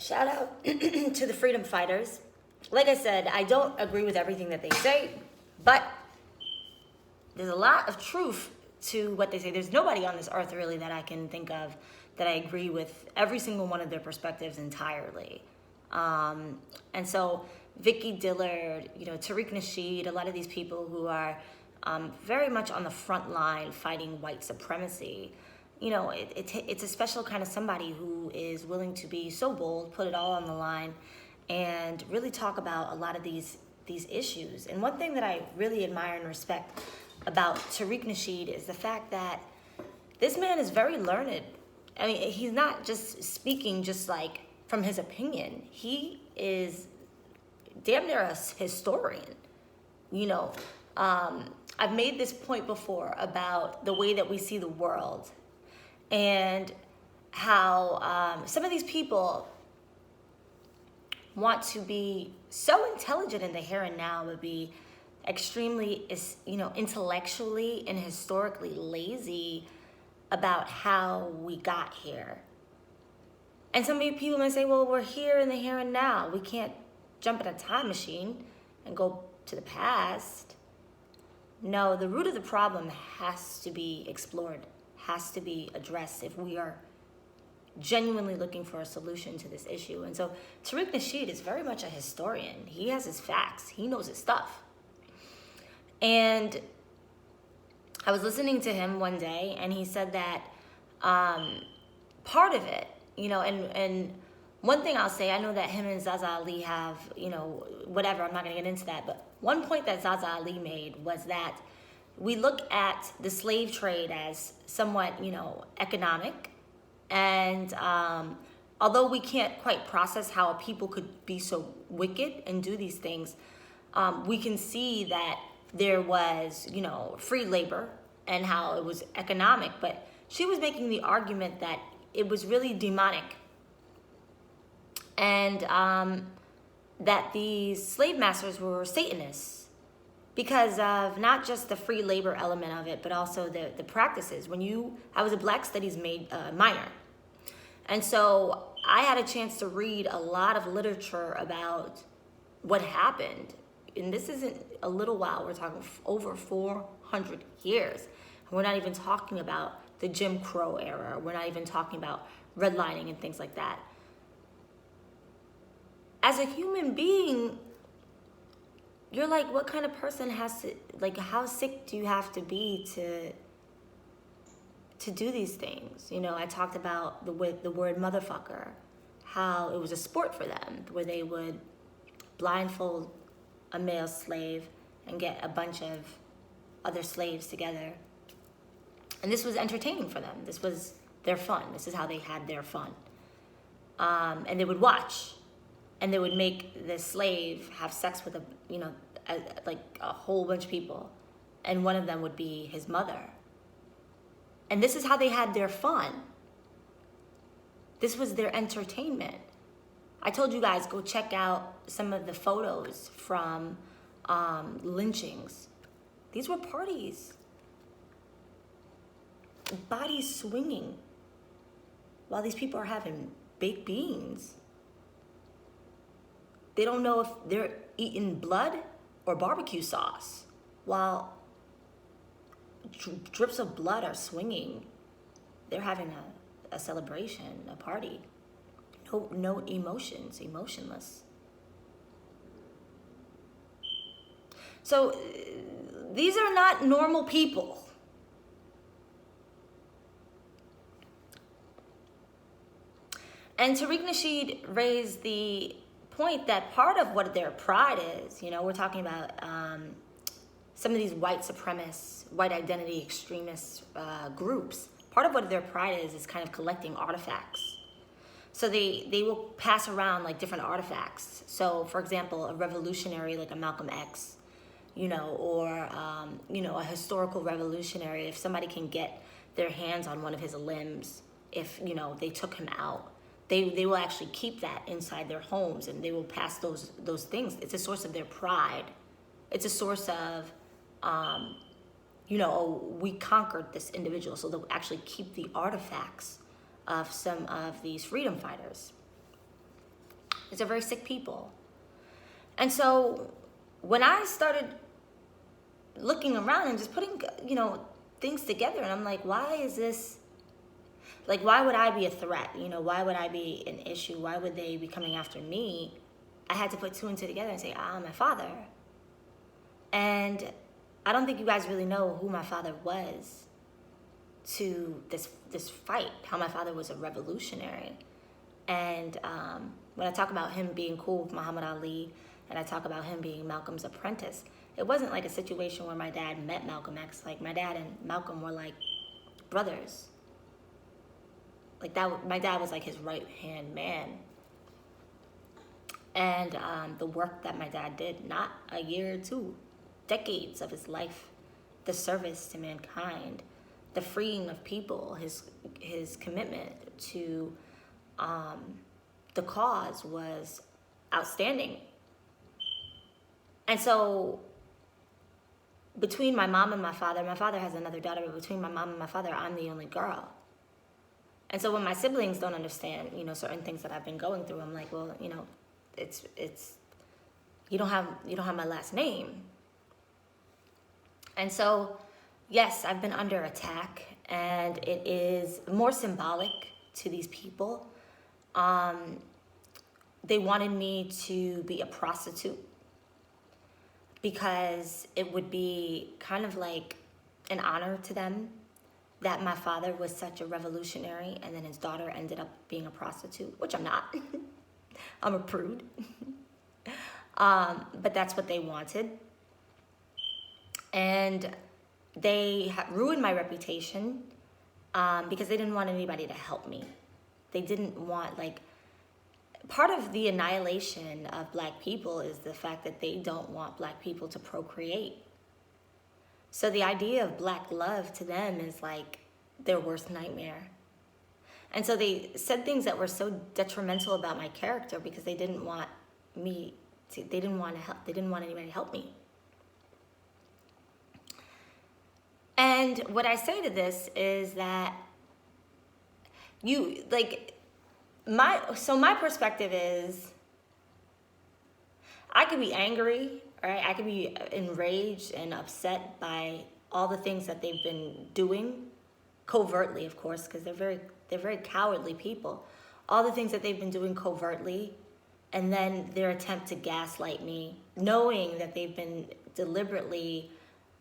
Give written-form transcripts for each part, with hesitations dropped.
Shout out to the freedom fighters. Like I said, I don't agree with everything that they say, but there's a lot of truth to what they say. There's nobody on this earth really that I can think of that I agree with every single one of their perspectives entirely. And so Vicky Dillard, Tariq Nasheed, a lot of these people who are very much on the front line fighting white supremacy. It's a special kind of somebody who is willing to be so bold, put it all on the line, and really talk about a lot of these issues. And one thing that I really admire and respect about Tariq Nasheed is the fact that this man is very learned. I mean, he's not just speaking just like from his opinion. He is damn near a historian. I've made this point before about the way that we see the world and how some of these people want to be so intelligent in the here and now, but be extremely, intellectually and historically lazy about how we got here. And some people may say, well, we're here in the here and now. We can't jump in a time machine and go to the past. No, the root of the problem has to be explored, has to be addressed if we are genuinely looking for a solution to this issue. And so Tariq Nasheed is very much a historian. He has his facts. He knows his stuff. And I was listening to him one day, and he said that part of it, and one thing I'll say, I know that him and Zaza Ali have, whatever, I'm not going to get into that, but one point that Zaza Ali made was that we look at the slave trade as somewhat, economic, and although we can't quite process how a people could be so wicked and do these things, we can see that there was, free labor and how it was economic, but she was making the argument that it was really demonic, and that these slave masters were Satanists because of not just the free labor element of it, but also the practices. I was a Black Studies minor, and so I had a chance to read a lot of literature about what happened. And this isn't a little while, we're talking over 400 years. And we're not even talking about the Jim Crow era. We're not even talking about redlining and things like that. As a human being, you're like, what kind of person has to, like, how sick do you have to be to do these things? I talked about the word motherfucker, how it was a sport for them, where they would blindfold a male slave and get a bunch of other slaves together. And this was entertaining for them. This was their fun. This is how they had their fun. And they would watch, and they would make the slave have sex with a whole bunch of people. And one of them would be his mother. And this is how they had their fun. This was their entertainment. I told you guys, go check out some of the photos from lynchings. These were parties. Bodies swinging while these people are having baked beans. They don't know if they're eating blood or barbecue sauce while drips of blood are swinging. They're having a celebration, a party. No emotions, emotionless. So these are not normal people. And Tariq Nasheed raised the point that part of what their pride is, we're talking about some of these white supremacists, white identity extremist groups. Part of what their pride is kind of collecting artifacts. So they will pass around like different artifacts. So for example, a revolutionary like a Malcolm X, or a historical revolutionary, if somebody can get their hands on one of his limbs, if they took him out, they will actually keep that inside their homes, and they will pass those things. It's a source of their pride. It's a source of we conquered this individual, so they'll actually keep the artifacts of some of these freedom fighters. It's a very sick people. And so when I started looking around and just putting, things together, and I'm like, why is this, like, why would I be a threat? Why would I be an issue? Why would they be coming after me? I had to put two and two together and say, my father. And I don't think you guys really know who my father was to this fight, how my father was a revolutionary. And when I talk about him being cool with Muhammad Ali, and I talk about him being Malcolm's apprentice, it wasn't like a situation where my dad met Malcolm X. Like, my dad and Malcolm were like brothers. Like, that, my dad was like his right-hand man. And the work that my dad did, not a year or two, decades of his life, the service to mankind, the freeing of people, his commitment to the cause was outstanding. And so between my mom and my father has another daughter, but between my mom and my father, I'm the only girl. And so when my siblings don't understand, certain things that I've been going through, I'm like, well, it's you don't have my last name. And so, yes, I've been under attack, and it is more symbolic to these people. They wanted me to be a prostitute because it would be kind of like an honor to them that my father was such a revolutionary, and then his daughter ended up being a prostitute, which I'm not. I'm a prude. But that's what they wanted. And they ruined my reputation because they didn't want anybody to help me. They didn't want, part of the annihilation of black people is the fact that they don't want black people to procreate. So the idea of black love to them is like their worst nightmare. And so they said things that were so detrimental about my character because they didn't want me to, they didn't want anybody to help me. And what I say to this is that my perspective is, I could be angry, right? I could be enraged and upset by all the things that they've been doing, covertly, of course, because they're very cowardly people. All the things that they've been doing covertly, and then their attempt to gaslight me, knowing that they've been deliberately,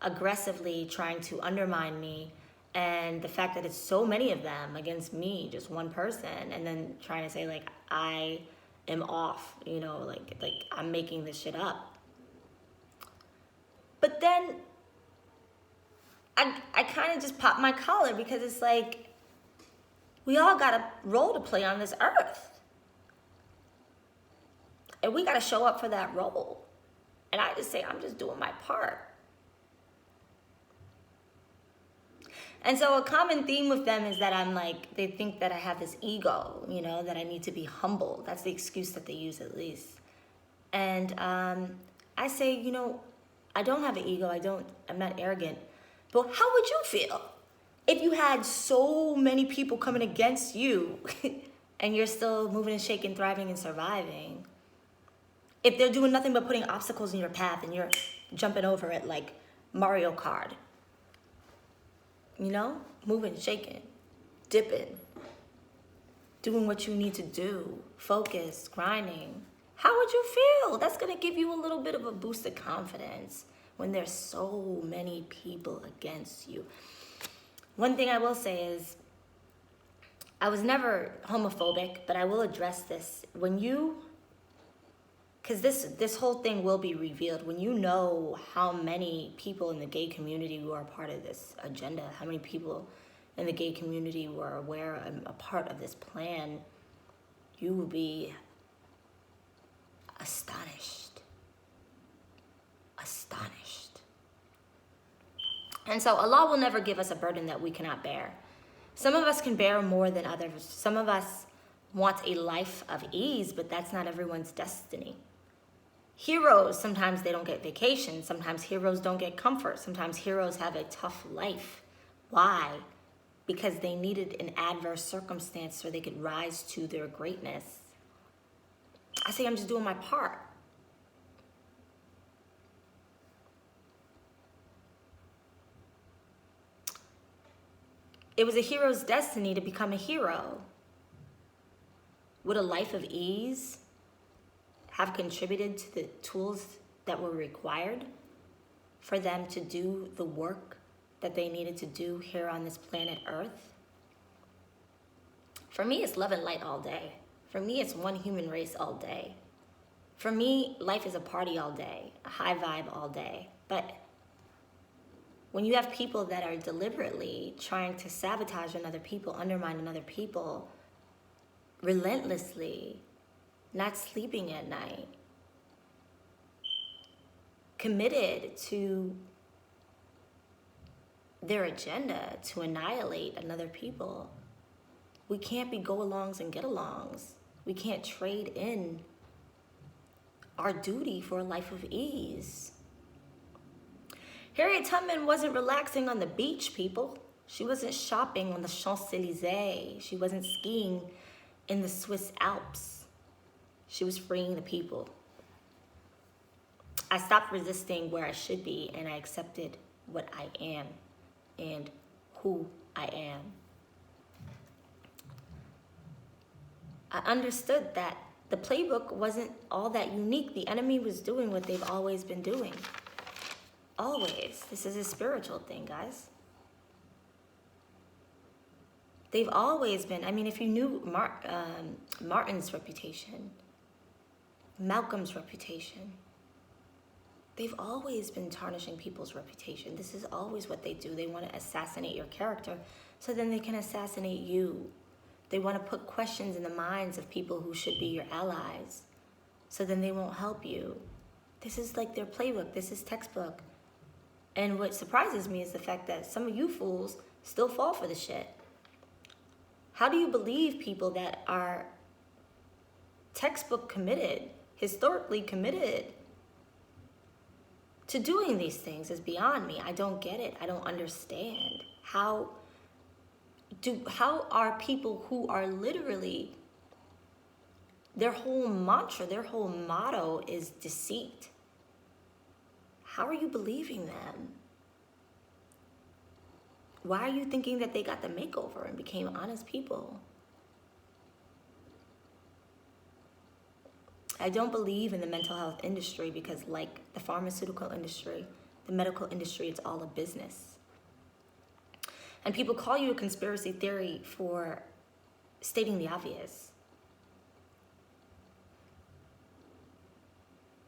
aggressively trying to undermine me, and the fact that it's so many of them against me, just one person, and then trying to say I am off, like I'm making this shit up. But then I kind of just pop my collar because it's like, we all got a role to play on this earth. And we got to show up for that role. And I just say, I'm just doing my part. And so a common theme with them is that they think that I have this ego, that I need to be humble. That's the excuse that they use, at least. And I say, I don't have an ego. I'm not arrogant. But how would you feel if you had so many people coming against you and you're still moving and shaking, thriving and surviving? If they're doing nothing but putting obstacles in your path and you're jumping over it like Mario Kart. Moving, shaking, dipping, doing what you need to do, focus, grinding. How would you feel? That's going to give you a little bit of a boost of confidence when there's so many people against you. One thing I will say is, I was never homophobic, but I will address this. Because this whole thing will be revealed when you know how many people in the gay community who are part of this agenda, how many people in the gay community who are aware and a part of this plan, you will be astonished. Astonished. And so Allah will never give us a burden that we cannot bear. Some of us can bear more than others. Some of us want a life of ease, but that's not everyone's destiny. Heroes, sometimes they don't get vacation. Sometimes heroes don't get comfort. Sometimes heroes have a tough life. Why? Because they needed an adverse circumstance so they could rise to their greatness. I say I'm just doing my part. It was a hero's destiny to become a hero. Would a life of ease have contributed to the tools that were required for them to do the work that they needed to do here on this planet Earth? For me, it's love and light all day. For me, it's one human race all day. For me, life is a party all day, a high vibe all day. But when you have people that are deliberately trying to sabotage another people, undermine another people, relentlessly, not sleeping at night, committed to their agenda to annihilate another people, we can't be go-alongs and get-alongs. We can't trade in our duty for a life of ease. Harriet Tubman wasn't relaxing on the beach, people. She wasn't shopping on the Champs-Élysées. She wasn't skiing in the Swiss Alps. She was freeing the people. I stopped resisting where I should be, and I accepted what I am and who I am. I understood that the playbook wasn't all that unique. The enemy was doing what they've always been doing. Always. This is a spiritual thing, guys. They've always been. I mean, if you knew Martin's reputation, Malcolm's reputation, they've always been tarnishing people's reputation. This is always what they do. They want to assassinate your character so then they can assassinate you. They want to put questions in the minds of people who should be your allies so then they won't help you. This is like their playbook. This is textbook. And what surprises me is the fact that some of you fools still fall for the shit. How do you believe people that are textbook committed, historically committed to doing these things is beyond me. I don't get it. I don't understand. How are people who are literally, their whole mantra, their whole motto is deceit? How are you believing them? Why are you thinking that they got the makeover and became honest people? I don't believe in the mental health industry because, like the pharmaceutical industry, the medical industry, it's all a business. And people call you a conspiracy theory for stating the obvious.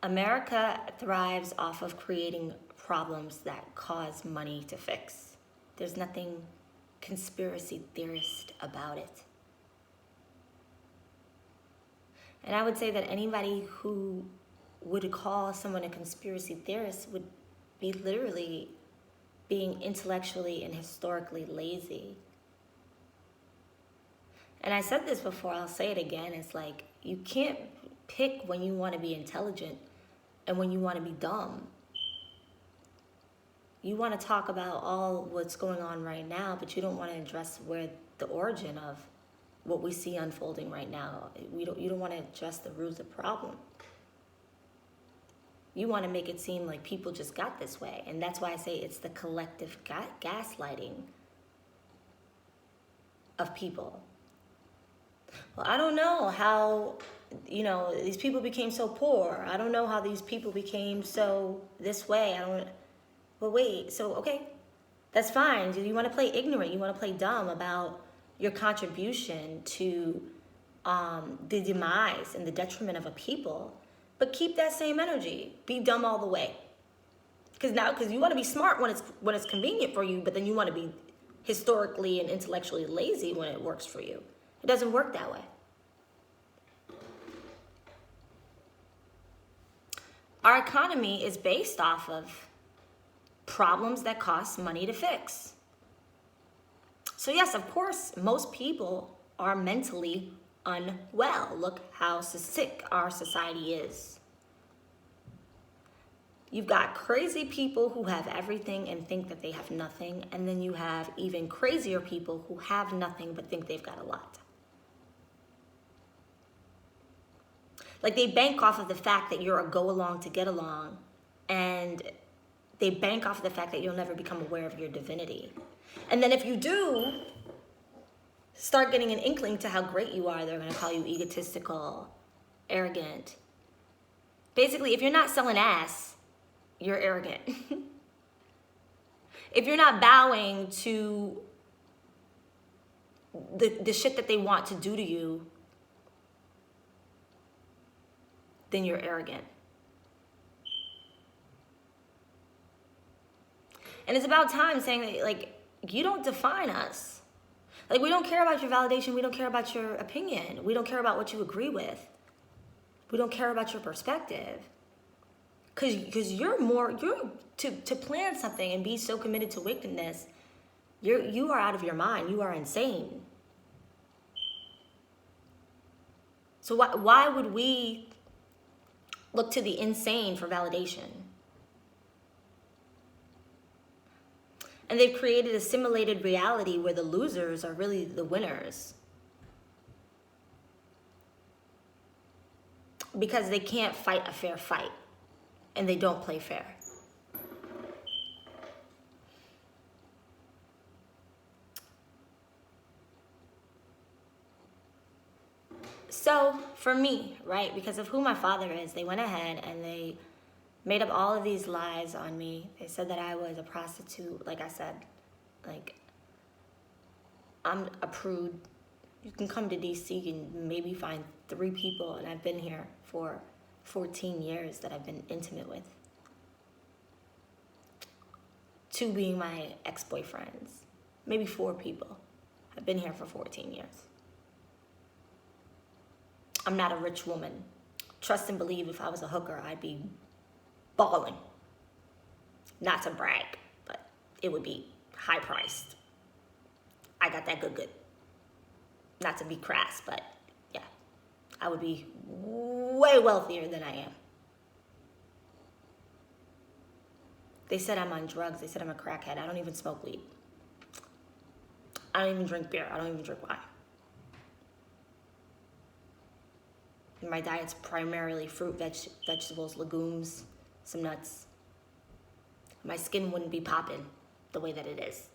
America thrives off of creating problems that cause money to fix. There's nothing conspiracy theorist about it. And I would say that anybody who would call someone a conspiracy theorist would be literally being intellectually and historically lazy. And I said this before, I'll say it again. It's like, you can't pick when you want to be intelligent and when you want to be dumb. You want to talk about all what's going on right now, but you don't want to address where the origin of what we see unfolding right now. You don't want to address the root of the problem. You want to make it seem like people just got this way. And that's why I say it's the collective gaslighting of people. Well, I don't know how, these people became so poor. I don't know how these people became so this way. Well, wait, so, okay, that's fine. You want to play ignorant. You want to play dumb about your contribution to the demise and the detriment of a people. But keep that same energy. Be dumb all the way. Because you want to be smart when it's convenient for you, but then you want to be historically and intellectually lazy when it works for you. It doesn't work that way. Our economy is based off of problems that cost money to fix. So yes, of course, most people are mentally unwell. Look how sick our society is. You've got crazy people who have everything and think that they have nothing, and then you have even crazier people who have nothing but think they've got a lot. Like, they bank off of the fact that you're a go along to get along, and they bank off of the fact that you'll never become aware of your divinity. And then if you do start getting an inkling to how great you are, they're going to call you egotistical, arrogant. Basically, if you're not selling ass, you're arrogant. If you're not bowing to the shit that they want to do to you, then you're arrogant. And it's about time saying that, like, you don't define us. Like, we don't care about your validation. We don't care about your opinion. We don't care about what you agree with. We don't care about your perspective. Because you're to plan something and be so committed to wickedness, you are out of your mind. You are insane. So why would we look to the insane for validation? And they've created a simulated reality where the losers are really the winners. Because they can't fight a fair fight. And they don't play fair. So, for me, right, because of who my father is, they went ahead and they made up all of these lies on me. They said that I was a prostitute, like I said. Like, I'm a prude. You can come to DC and maybe find 3 people, and I've been here for 14 years that I've been intimate with. 2 being my ex-boyfriends. Maybe 4 people. I've been here for 14 years. I'm not a rich woman. Trust and believe, if I was a hooker, I'd be balling. Not to brag, but it would be high priced. I got that good. Not to be crass, but yeah, I would be way wealthier than I am. They said I'm on drugs. They said I'm a crackhead. I don't even smoke weed. I don't even drink beer. I don't even drink wine. My diet's primarily fruit, vegetables, legumes, some nuts. My skin wouldn't be popping the way that it is.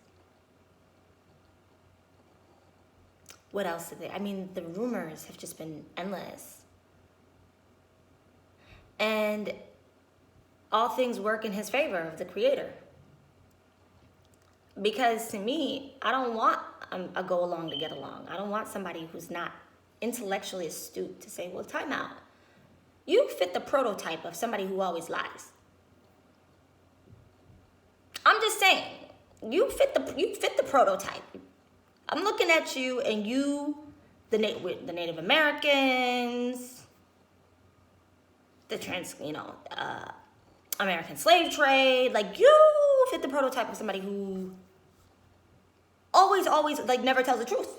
What else did they? I mean, the rumors have just been endless. And all things work in his favor, of the creator. Because to me, I don't want a go along to get along. I don't want somebody who's not intellectually astute to say, well, time out. You fit the prototype of somebody who always lies. I'm just saying, you fit the prototype. I'm looking at you, and you, the Native Americans, the American slave trade, like, you fit the prototype of somebody who always, like, never tells the truth.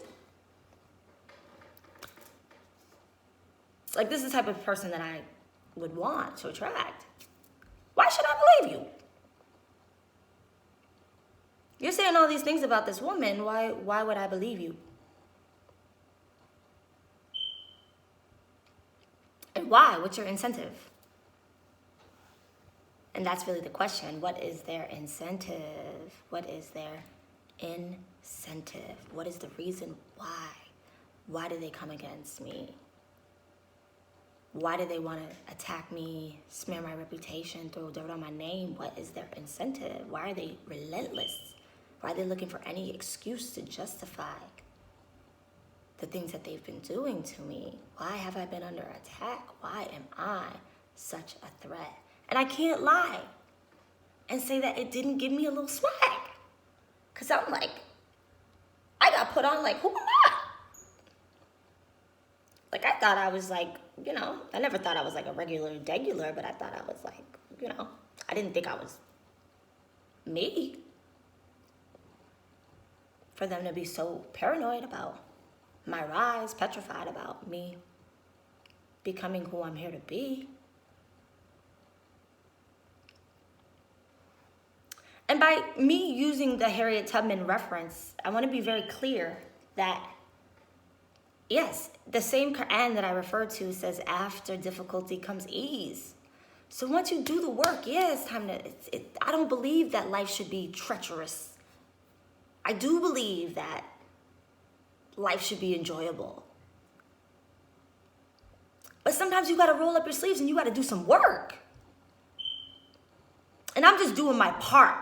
Like, this is the type of person that I would want to attract. Why should I believe you? You're saying all these things about this woman. Why would I believe you? And why? What's your incentive? And that's really the question. What is their incentive? What is their incentive? What is the reason why? Why do they come against me? Why do they want to attack me, smear my reputation, throw dirt on my name? What is their incentive? Why are they relentless? Why are they looking for any excuse to justify the things that they've been doing to me? Why have I been under attack? Why am I such a threat? And I can't lie and say that it didn't give me a little swag. Because I'm like, I got put on like, who am I? Like, I thought I was like, I never thought I was like a regular, but I thought I was like, I didn't think I was me. For them to be so paranoid about my rise, petrified about me becoming who I'm here to be. And by me using the Harriet Tubman reference, I want to be very clear that Yes, the same Quran that I referred to says after difficulty comes ease. So once you do the work, yeah, it's time to, I don't believe that life should be treacherous. I do believe that life should be enjoyable. But sometimes you gotta roll up your sleeves and you gotta do some work. And I'm just doing my part.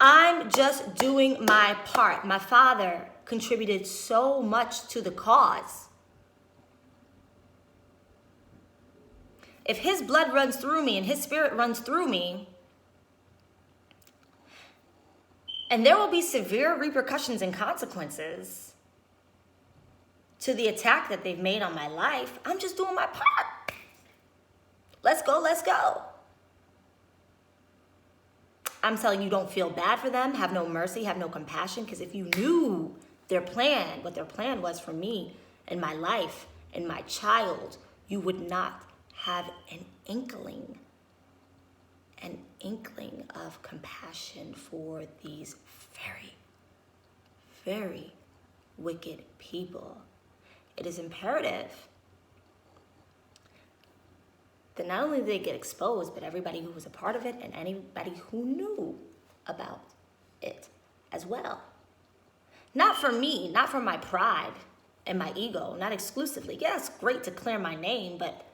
I'm just doing my part. My father contributed so much to the cause. If his blood runs through me and his spirit runs through me, and there will be severe repercussions and consequences to the attack that they've made on my life, I'm just doing my part. Let's go, let's go. I'm telling you, don't feel bad for them. Have no mercy, have no compassion. Because if you knew their plan, what their plan was for me and my life and my child, you would not have an inkling of compassion for these very, very wicked people. It is imperative that not only did they get exposed, but everybody who was a part of it and anybody who knew about it as well. Not for me, not for my pride and my ego, not exclusively. Yeah, it's great to clear my name, but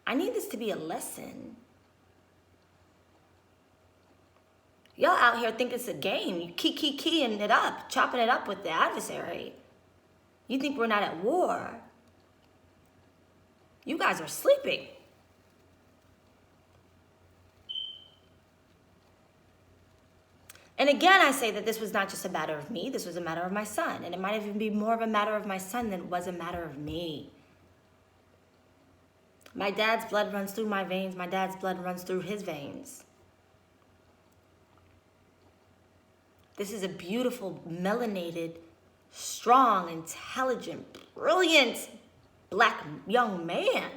I need this to be a lesson. Y'all out here think it's a game. You keying it up, chopping it up with the adversary. You think we're not at war. You guys are sleeping. And again, I say that this was not just a matter of me, this was a matter of my son. And it might even be more of a matter of my son than it was a matter of me. My dad's blood runs through my veins. My dad's blood runs through his veins. This is a beautiful, melanated, strong, intelligent, brilliant black young man.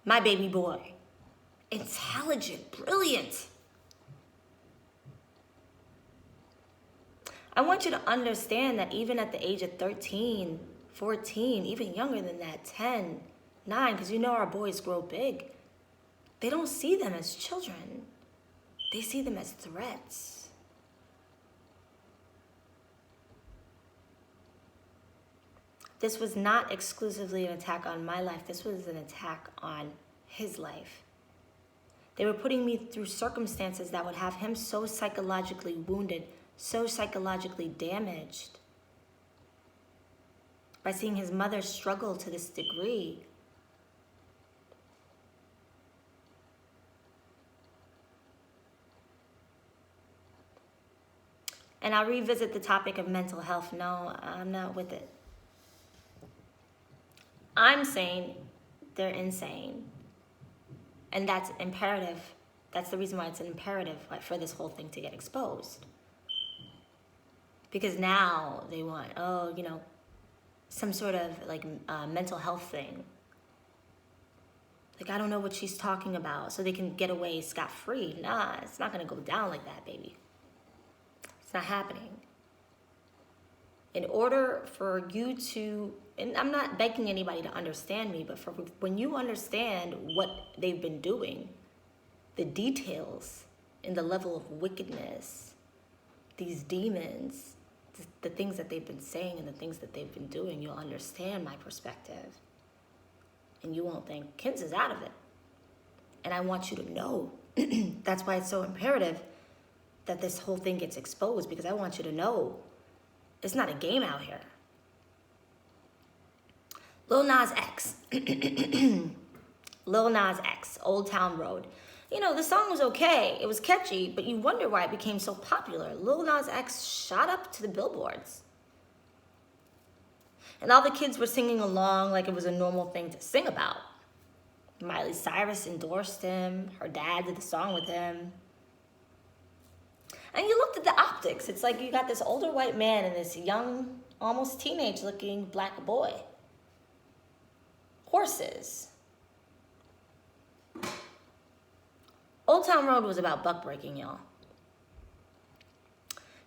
My baby boy. Intelligent, brilliant. I want you to understand that even at the age of 13, 14, even younger than that, 10, 9, because you know our boys grow big, they don't see them as children. They see them as threats. This was not exclusively an attack on my life. This was an attack on his life. They were putting me through circumstances that would have him so psychologically wounded, so psychologically damaged by seeing his mother struggle to this degree. And I'll revisit the topic of mental health. No, I'm not with it. I'm saying they're insane. And that's imperative. That's the reason why it's an imperative for this whole thing to get exposed. Because now they want, some sort of mental health thing. Like, I don't know what she's talking about, so they can get away scot-free. Nah, it's not gonna go down like that, baby. It's not happening. In order for you to, and I'm not begging anybody to understand me, but when you understand what they've been doing, the details and the level of wickedness, these demons, the things that they've been saying and the things that they've been doing, you'll understand my perspective. And you won't think, Kins is out of it. And I want you to know. That's why it's so imperative that this whole thing gets exposed, because I want you to know it's not a game out here. Lil Nas X. Lil Nas X, Old Town Road. The song was okay. It was catchy, but you wonder why it became so popular. Lil Nas X shot up to the billboards. And all the kids were singing along like it was a normal thing to sing about. Miley Cyrus endorsed him. Her dad did the song with him. And you looked at the optics. It's like you got this older white man and this young, almost teenage-looking black boy. Horses. Old Town Road was about buck breaking, y'all.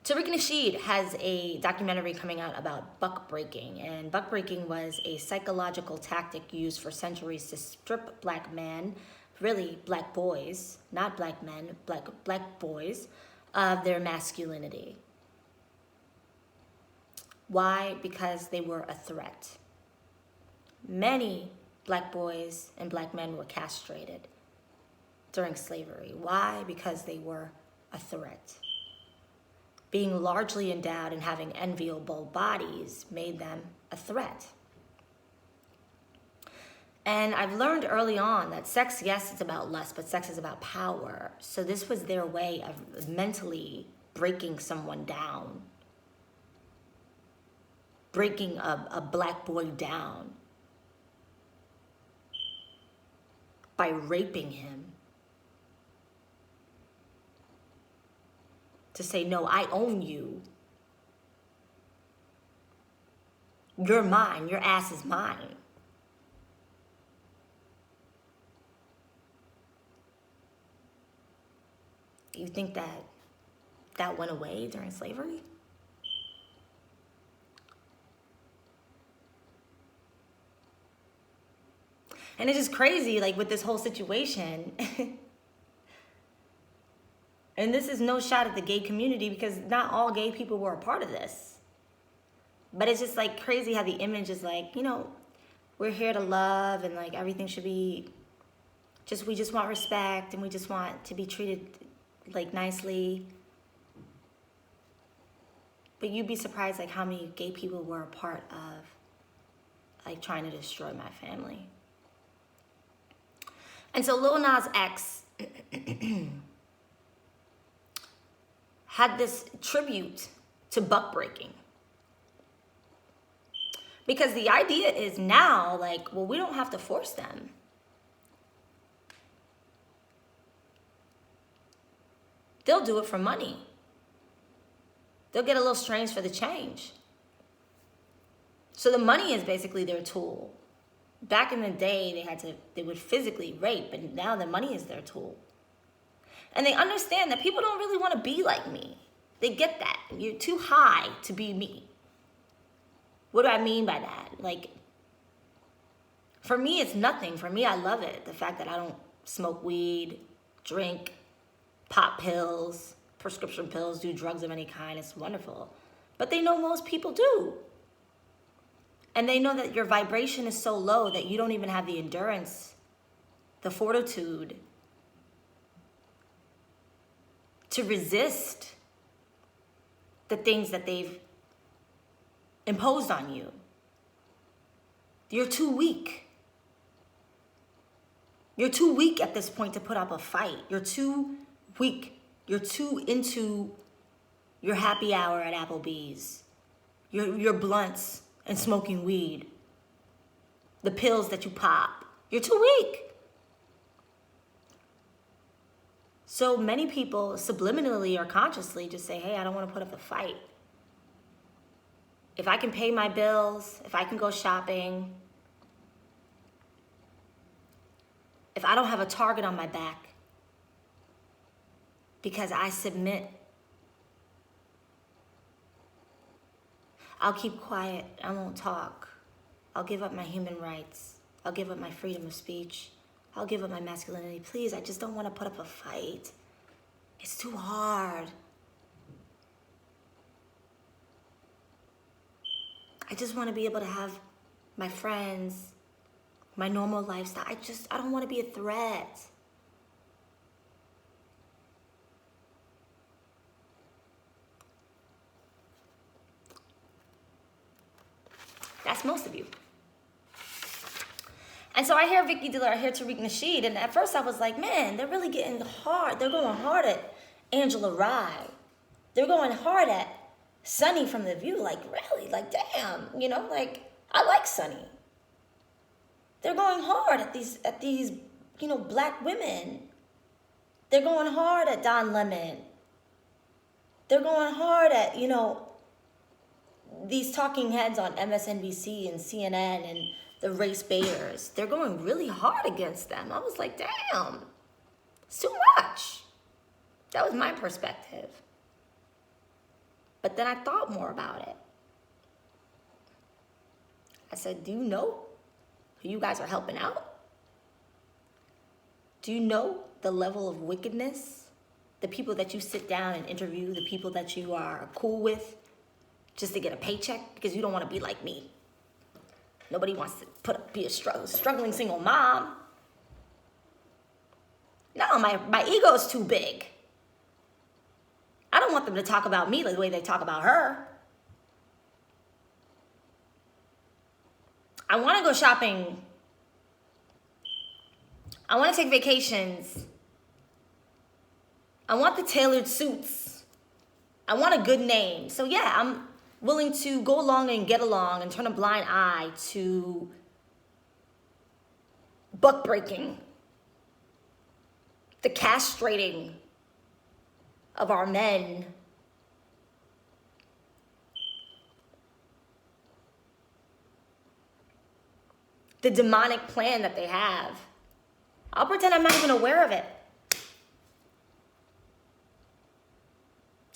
Tariq Nasheed has a documentary coming out about buckbreaking, and buckbreaking was a psychological tactic used for centuries to strip black men, really black boys, not black men, black boys, of their masculinity. Why? Because they were a threat. Many black boys and black men were castrated during slavery. Why? Because they were a threat. Being largely endowed and having enviable bodies made them a threat. And I've learned early on that sex, yes, it's about lust, but sex is about power. So this was their way of mentally breaking someone down, breaking a black boy down by raping him. To say, no, I own you. You're mine. Your ass is mine. You think that went away during slavery? And it's just crazy, like, with this whole situation. And this is no shot at the gay community, because not all gay people were a part of this. But it's just like crazy how the image is like, you know, we're here to love, and like everything should be just, we just want respect, and we just want to be treated like nicely. But you'd be surprised like how many gay people were a part of like trying to destroy my family. And so Lil Nas X had this tribute to buckbreaking. Because the idea is now, like, well, we don't have to force them. They'll do it for money. They'll get a little strange for the change. So the money is basically their tool. Back in the day, they would physically rape, but now the money is their tool. And they understand that people don't really want to be like me. They get that. You're too high to be me. What do I mean by that? Like, for me, it's nothing. For me, I love it. The fact that I don't smoke weed, drink, pop pills, prescription pills, do drugs of any kind. It's wonderful. But they know most people do. And they know that your vibration is so low that you don't even have the endurance, the fortitude to resist the things that they've imposed on you. You're too weak. You're too weak at this point to put up a fight. You're too weak. You're too into your happy hour at Applebee's, your blunts and smoking weed, the pills that you pop. You're too weak. So many people subliminally or consciously just say, hey, I don't want to put up the fight. If I can pay my bills, if I can go shopping, if I don't have a target on my back because I submit, I'll keep quiet. I won't talk. I'll give up my human rights. I'll give up my freedom of speech. I'll give up my masculinity. Please, I just don't want to put up a fight. It's too hard. I just want to be able to have my friends, my normal lifestyle. I don't want to be a threat. That's most of you. And so I hear Vicky Diller, I hear Tariq Nasheed, and at first I was like, man, they're really getting hard. They're going hard at Angela Rye. They're going hard at Sunny from The View. Like, really? Like, damn, you know, like, I like Sunny. They're going hard at these, you know, black women. They're going hard at Don Lemon. They're going hard at, you know, these talking heads on MSNBC and CNN and the race baiters. They're going really hard against them. I was like, damn, it's too much. That was my perspective. But then I thought more about it. I said, do you know who you guys are helping out? Do you know the level of wickedness? The people that you sit down and interview, the people that you are cool with just to get a paycheck because you don't want to be like me. Nobody wants to be a struggling single mom. No, my ego's too big. I don't want them to talk about me the way they talk about her. I want to go shopping. I want to take vacations. I want the tailored suits. I want a good name. So yeah, I'm willing to go along and get along and turn a blind eye to buckbreaking, the castrating of our men. The demonic plan that they have. I'll pretend I'm not even aware of it.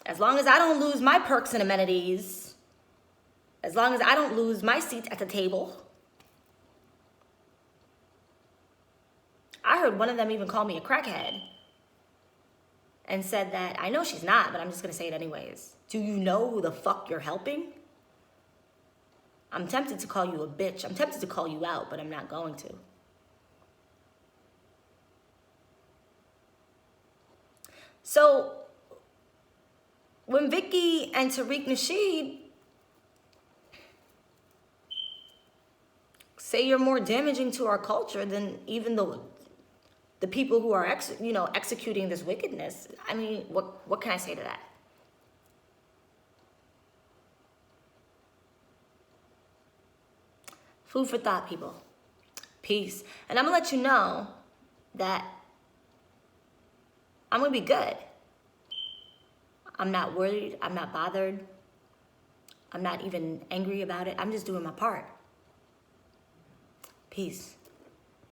As long as I don't lose my perks and amenities, as long as I don't lose my seat at the table. I heard one of them even call me a crackhead and said that, I know she's not, but I'm just going to say it anyways. Do you know who the fuck you're helping? I'm tempted to call you a bitch. I'm tempted to call you out, but I'm not going to. So when Vicky and Tariq Nasheed say you're more damaging to our culture than even the people who are executing this wickedness, I mean, what can I say to that? Food for thought, people. Peace. And I'm going to let you know that I'm going to be good. I'm not worried. I'm not bothered. I'm not even angry about it. I'm just doing my part. Peace.